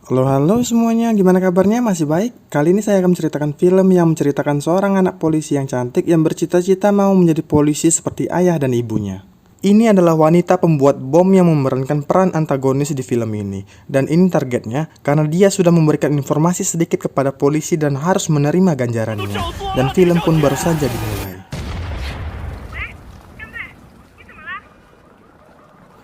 Halo semuanya, gimana kabarnya? Masih baik? Kali ini saya akan menceritakan film yang menceritakan seorang anak polisi yang cantik yang bercita-cita mau menjadi polisi seperti ayah dan ibunya. Ini adalah wanita pembuat bom yang memerankan peran antagonis di film ini. Dan ini targetnya karena dia sudah memberikan informasi sedikit kepada polisi dan harus menerima ganjarannya. Dan film pun baru saja dimulai.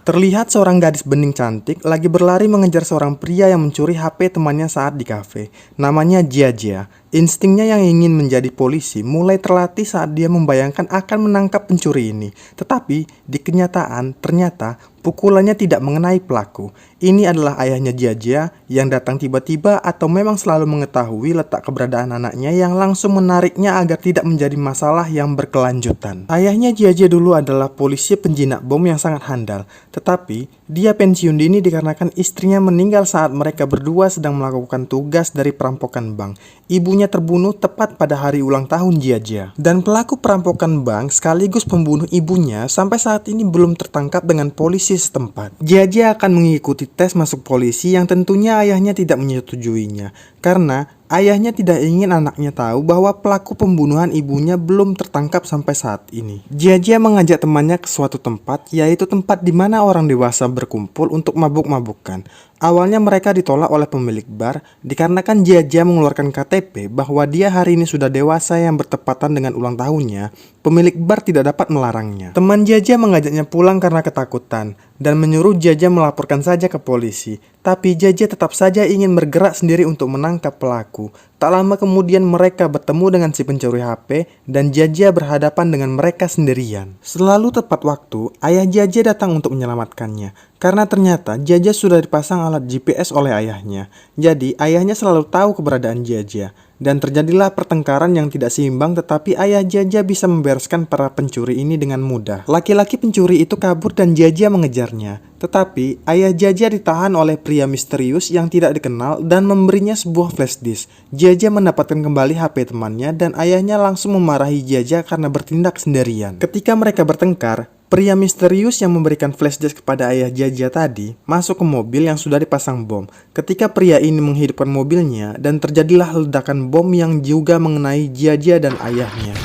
Terlihat seorang gadis bening cantik lagi berlari mengejar seorang pria yang mencuri HP temannya saat di kafe. Namanya Jia Jia. Instingnya yang ingin menjadi polisi mulai terlatih saat dia membayangkan akan menangkap pencuri ini. Tetapi di kenyataan ternyata pukulannya tidak mengenai pelaku. Ini adalah ayahnya Jia Jia yang datang tiba-tiba atau memang selalu mengetahui letak keberadaan anaknya yang langsung menariknya agar tidak menjadi masalah yang berkelanjutan. Ayahnya Jia Jia dulu adalah polisi penjinak bom yang sangat handal. Tetapi, dia pensiun dini dikarenakan istrinya meninggal saat mereka berdua sedang melakukan tugas dari perampokan bank. Ibunya terbunuh tepat pada hari ulang tahun Jia Jia. Dan pelaku perampokan bank sekaligus pembunuh ibunya sampai saat ini belum tertangkap dengan polisi setempat. Jia Jia akan mengikuti tes masuk polisi yang tentunya ayahnya tidak menyetujuinya. Karena ayahnya tidak ingin anaknya tahu bahwa pelaku pembunuhan ibunya belum tertangkap sampai saat ini. Jia Jia mengajak temannya ke suatu tempat, yaitu tempat di mana orang dewasa berkumpul untuk mabuk-mabukan. Awalnya mereka ditolak oleh pemilik bar dikarenakan Jia Jia mengeluarkan KTP bahwa dia hari ini sudah dewasa yang bertepatan dengan ulang tahunnya. Pemilik bar tidak dapat melarangnya. Teman Jia Jia mengajaknya pulang karena ketakutan dan menyuruh Jia Jia melaporkan saja ke polisi. Tapi Jia Jia tetap saja ingin bergerak sendiri untuk menangkap pelaku. Tak lama kemudian mereka bertemu dengan si pencuri HP dan Jia Jia berhadapan dengan mereka sendirian. Selalu tepat waktu, ayah Jia Jia datang untuk menyelamatkannya. Karena ternyata Jia Jia sudah dipasang alat GPS oleh ayahnya. Jadi ayahnya selalu tahu keberadaan Jia Jia. Dan terjadilah pertengkaran yang tidak seimbang, tetapi ayah Jia Jia bisa membereskan para pencuri ini dengan mudah. Laki-laki pencuri itu kabur dan Jia Jia mengejarnya. Tetapi ayah Jia Jia ditahan oleh pria misterius yang tidak dikenal dan memberinya sebuah flash disk. Jia Jia mendapatkan kembali HP temannya dan ayahnya langsung memarahi Jia Jia karena bertindak sendirian. Ketika mereka bertengkar, pria misterius yang memberikan flash disk kepada ayah Jia Jia tadi masuk ke mobil yang sudah dipasang bom. Ketika pria ini menghidupkan mobilnya dan terjadilah ledakan bom yang juga mengenai Jia Jia dan ayahnya.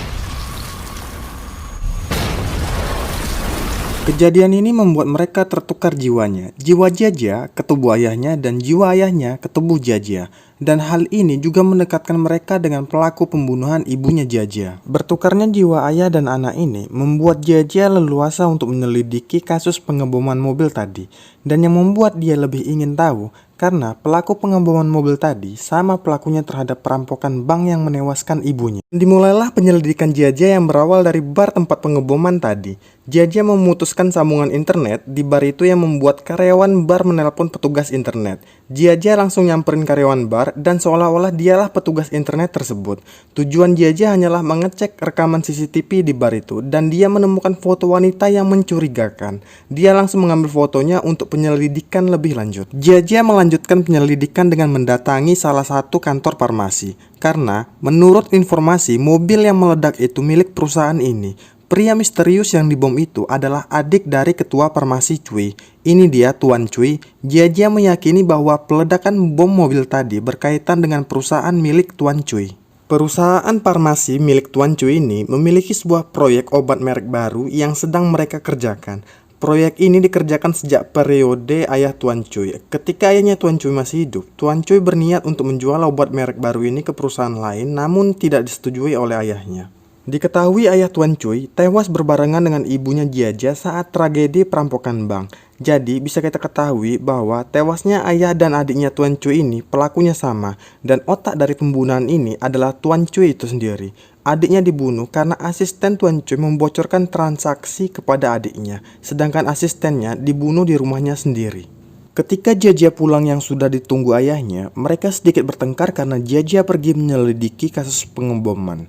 Kejadian ini membuat mereka tertukar jiwanya. Jiwa Jia Jia ke tubuh ayahnya dan jiwa ayahnya ke tubuh Jia Jia. Dan hal ini juga mendekatkan mereka dengan pelaku pembunuhan ibunya Jia Jia. Bertukarnya jiwa ayah dan anak ini membuat Jia Jia leluasa untuk menyelidiki kasus pengeboman mobil tadi. Dan yang membuat dia lebih ingin tahu karena pelaku pengeboman mobil tadi sama pelakunya terhadap perampokan bank yang menewaskan ibunya. Dimulailah penyelidikan Jia Jia yang berawal dari bar tempat pengeboman tadi. Jia Jia memutuskan sambungan internet di bar itu yang membuat karyawan bar menelpon petugas internet. Jia Jia langsung nyamperin karyawan bar dan seolah-olah dialah petugas internet tersebut. Tujuan Jia Jia hanyalah mengecek rekaman CCTV di bar itu dan dia menemukan foto wanita yang mencurigakan. Dia langsung mengambil fotonya untuk penyelidikan lebih lanjut. Jia Jia melanjutkan penyelidikan dengan mendatangi salah satu kantor farmasi. Karena menurut informasi mobil yang meledak itu milik perusahaan ini. Pria misterius yang dibom itu adalah adik dari ketua farmasi Cui. Ini dia Tuan Cui. Jia Jia meyakini bahwa peledakan bom mobil tadi berkaitan dengan perusahaan milik Tuan Cui. Perusahaan farmasi milik Tuan Cui ini memiliki sebuah proyek obat merek baru yang sedang mereka kerjakan. Proyek ini dikerjakan sejak periode ayah Tuan Cui. Ketika ayahnya Tuan Cui masih hidup, Tuan Cui berniat untuk menjual obat merek baru ini ke perusahaan lain namun tidak disetujui oleh ayahnya. Diketahui ayah Tuan Cui tewas berbarengan dengan ibunya Jia Jia saat tragedi perampokan bank. Jadi bisa kita ketahui bahwa tewasnya ayah dan adiknya Tuan Cui ini pelakunya sama. Dan otak dari pembunuhan ini adalah Tuan Cui itu sendiri. Adiknya dibunuh karena asisten Tuan Cui membocorkan transaksi kepada adiknya. Sedangkan asistennya dibunuh di rumahnya sendiri. Ketika Jia Jia pulang yang sudah ditunggu ayahnya, mereka sedikit bertengkar karena Jia Jia pergi menyelidiki kasus pengeboman.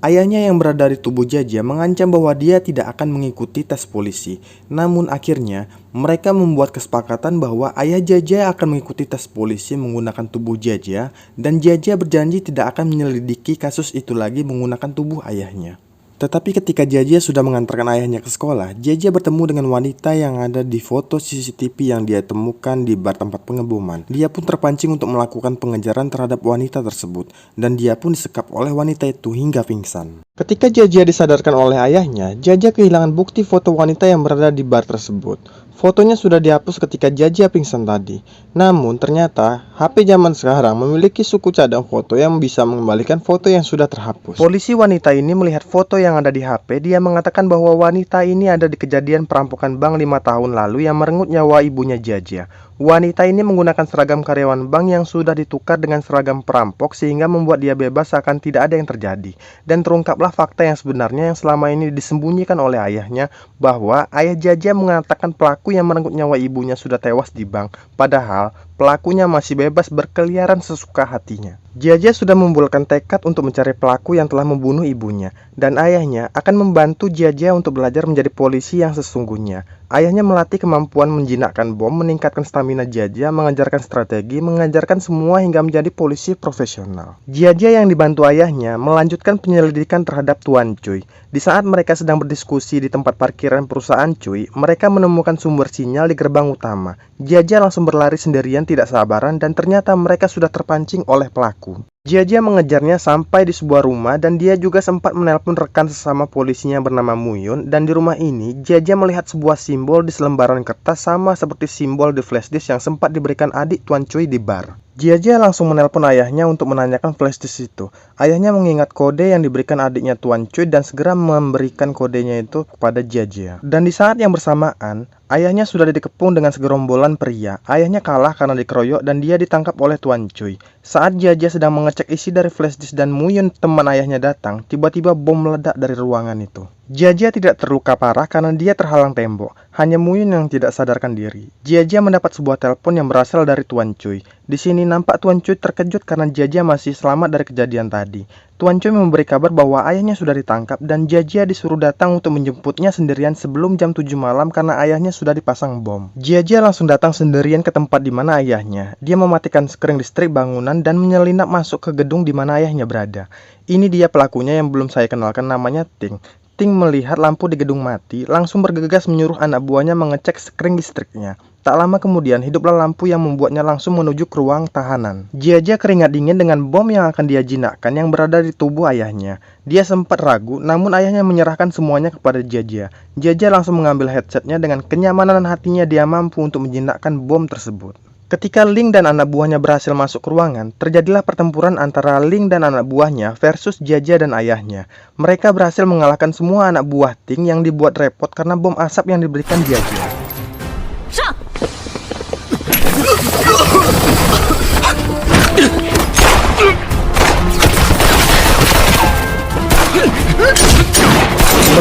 Ayahnya yang berada di tubuh Jia Jia mengancam bahwa dia tidak akan mengikuti tes polisi. Namun akhirnya mereka membuat kesepakatan bahwa ayah Jia Jia akan mengikuti tes polisi menggunakan tubuh Jia Jia dan Jia Jia berjanji tidak akan menyelidiki kasus itu lagi menggunakan tubuh ayahnya. Tetapi ketika Jia sudah mengantarkan ayahnya ke sekolah, Jia bertemu dengan wanita yang ada di foto CCTV yang dia temukan di bar tempat pengeboman. Dia pun terpancing untuk melakukan pengejaran terhadap wanita tersebut, dan dia pun disekap oleh wanita itu hingga pingsan. Ketika Jia disadarkan oleh ayahnya, Jia kehilangan bukti foto wanita yang berada di bar tersebut. Fotonya sudah dihapus ketika Jia pingsan tadi. Namun ternyata HP zaman sekarang memiliki suku cadang foto yang bisa mengembalikan foto yang sudah terhapus. Polisi wanita ini melihat foto yang ada di HP. Dia mengatakan bahwa wanita ini ada di kejadian perampokan bank 5 tahun lalu yang merenggut nyawa ibunya Jia. Wanita ini menggunakan seragam karyawan bank yang sudah ditukar dengan seragam perampok sehingga membuat dia bebas seakan tidak ada yang terjadi. Dan terungkaplah fakta yang sebenarnya yang selama ini disembunyikan oleh ayahnya, bahwa ayah Jia mengatakan pelaku yang merenggut nyawa ibunya sudah tewas di bank, padahal pelakunya masih bebas berkeliaran sesuka hatinya. Jia sudah membulatkan tekad untuk mencari pelaku yang telah membunuh ibunya, dan ayahnya akan membantu Jia untuk belajar menjadi polisi yang sesungguhnya. Ayahnya melatih kemampuan menjinakkan bom, meningkatkan stamina Jia, mengajarkan strategi, mengajarkan semua hingga menjadi polisi profesional. Jia yang dibantu ayahnya melanjutkan penyelidikan terhadap Tuan Cuy. Di saat mereka sedang berdiskusi di tempat parkiran perusahaan Cuy, mereka menemukan sumber sinyal di gerbang utama. Jia langsung berlari sendirian tidak sabaran, dan ternyata mereka sudah terpancing oleh pelaku. Jia mengejarnya sampai di sebuah rumah, dan dia juga sempat menelpon rekan sesama polisinya bernama Muyun. Dan di rumah ini Jia melihat sebuah simbol di selembaran kertas sama seperti simbol di flashdisk yang sempat diberikan adik Tuan Cuy di bar. Jia langsung menelpon ayahnya untuk menanyakan flashdisk itu. Ayahnya mengingat kode yang diberikan adiknya Tuan Cuy dan segera memberikan kodenya itu kepada Jia. Dan di saat yang bersamaan, ayahnya sudah dikepung dengan segerombolan pria. Ayahnya kalah karena dikeroyok dan dia ditangkap oleh Tuan Cuy. Saat Jia sedang mengecek isi dari flashdisk dan Muyun teman ayahnya datang, tiba-tiba bom meledak dari ruangan itu. Jia tidak terluka parah karena dia terhalang tembok. Hanya Muyun yang tidak sadarkan diri. Jia mendapat sebuah telepon yang berasal dari Tuan Cuy. Di sini nampak Tuan Cuy terkejut karena Jia masih selamat dari kejadian tadi. Tuan Cuy memberi kabar bahwa ayahnya sudah ditangkap dan Jia disuruh datang untuk menjemputnya sendirian sebelum jam 7 malam karena ayahnya sudah dipasang bom. Jia langsung datang sendirian ke tempat di mana ayahnya. Dia mematikan skring listrik bangunan dan menyelinap masuk ke gedung di mana ayahnya berada. Ini dia pelakunya yang belum saya kenalkan, namanya Ting. Ting melihat lampu di gedung mati, langsung bergegas menyuruh anak buahnya mengecek skring listriknya. Tak lama kemudian, hiduplah lampu yang membuatnya langsung menuju ke ruang tahanan. Jia keringat dingin dengan bom yang akan dia jinakkan yang berada di tubuh ayahnya. Dia sempat ragu, namun ayahnya menyerahkan semuanya kepada Jia. Jia langsung mengambil headsetnya. Dengan kenyamanan hatinya dia mampu untuk menjinakkan bom tersebut. Ketika Ling dan anak buahnya berhasil masuk ke ruangan, terjadilah pertempuran antara Ling dan anak buahnya versus Jia dan ayahnya. Mereka berhasil mengalahkan semua anak buah Ting yang dibuat repot karena bom asap yang diberikan Jia.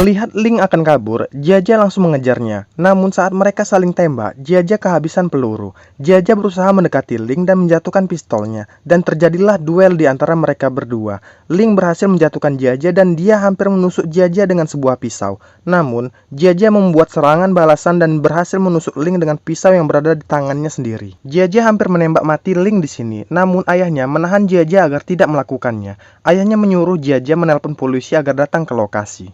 Melihat Ling akan kabur, Jia langsung mengejarnya. Namun saat mereka saling tembak, Jia kehabisan peluru. Jia berusaha mendekati Ling dan menjatuhkan pistolnya, dan terjadilah duel di antara mereka berdua. Ling berhasil menjatuhkan Jia dan dia hampir menusuk Jia dengan sebuah pisau. Namun, Jia membuat serangan balasan dan berhasil menusuk Ling dengan pisau yang berada di tangannya sendiri. Jia hampir menembak mati Ling di sini, namun ayahnya menahan Jia agar tidak melakukannya. Ayahnya menyuruh Jia menelpon polisi agar datang ke lokasi.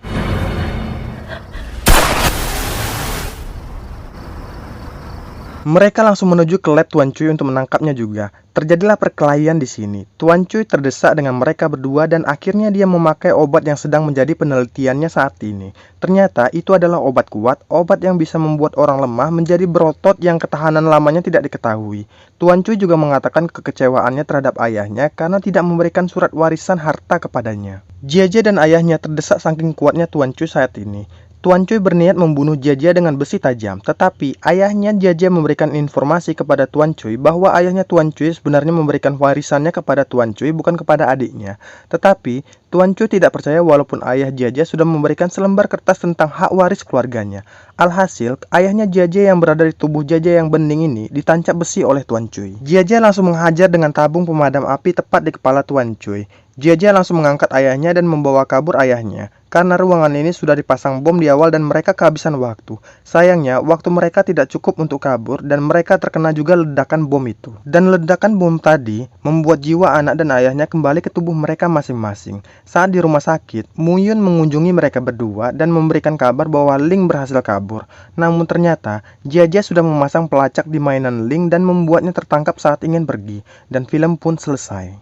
Mereka langsung menuju ke lab Tuan Cuy untuk menangkapnya juga. Terjadilah perkelahian di sini. Tuan Cuy terdesak dengan mereka berdua dan akhirnya dia memakai obat yang sedang menjadi penelitiannya saat ini. Ternyata itu adalah obat kuat, obat yang bisa membuat orang lemah menjadi berotot yang ketahanan lamanya tidak diketahui. Tuan Cuy juga mengatakan kekecewaannya terhadap ayahnya karena tidak memberikan surat warisan harta kepadanya. Jia dan ayahnya terdesak saking kuatnya Tuan Cuy saat ini. Tuan Cuy berniat membunuh Jia dengan besi tajam, tetapi ayahnya Jia memberikan informasi kepada Tuan Cuy bahwa ayahnya Tuan Cuy sebenarnya memberikan warisannya kepada Tuan Cuy bukan kepada adiknya. Tetapi Tuan Cuy tidak percaya walaupun ayah Jia sudah memberikan selembar kertas tentang hak waris keluarganya. Alhasil, ayahnya Jia yang berada di tubuh Jia yang bening ini ditancap besi oleh Tuan Cuy. Jia langsung menghajar dengan tabung pemadam api tepat di kepala Tuan Cuy. Jia langsung mengangkat ayahnya dan membawa kabur ayahnya. karena ruangan ini sudah dipasang bom di awal dan mereka kehabisan waktu. Sayangnya, waktu mereka tidak cukup untuk kabur dan mereka terkena juga ledakan bom itu. Dan ledakan bom tadi membuat jiwa anak dan ayahnya kembali ke tubuh mereka masing-masing. Saat di rumah sakit, Muyun mengunjungi mereka berdua dan memberikan kabar bahwa Ling berhasil kabur. Namun ternyata, Jia sudah memasang pelacak di mainan Ling dan membuatnya tertangkap saat ingin pergi. Dan film pun selesai.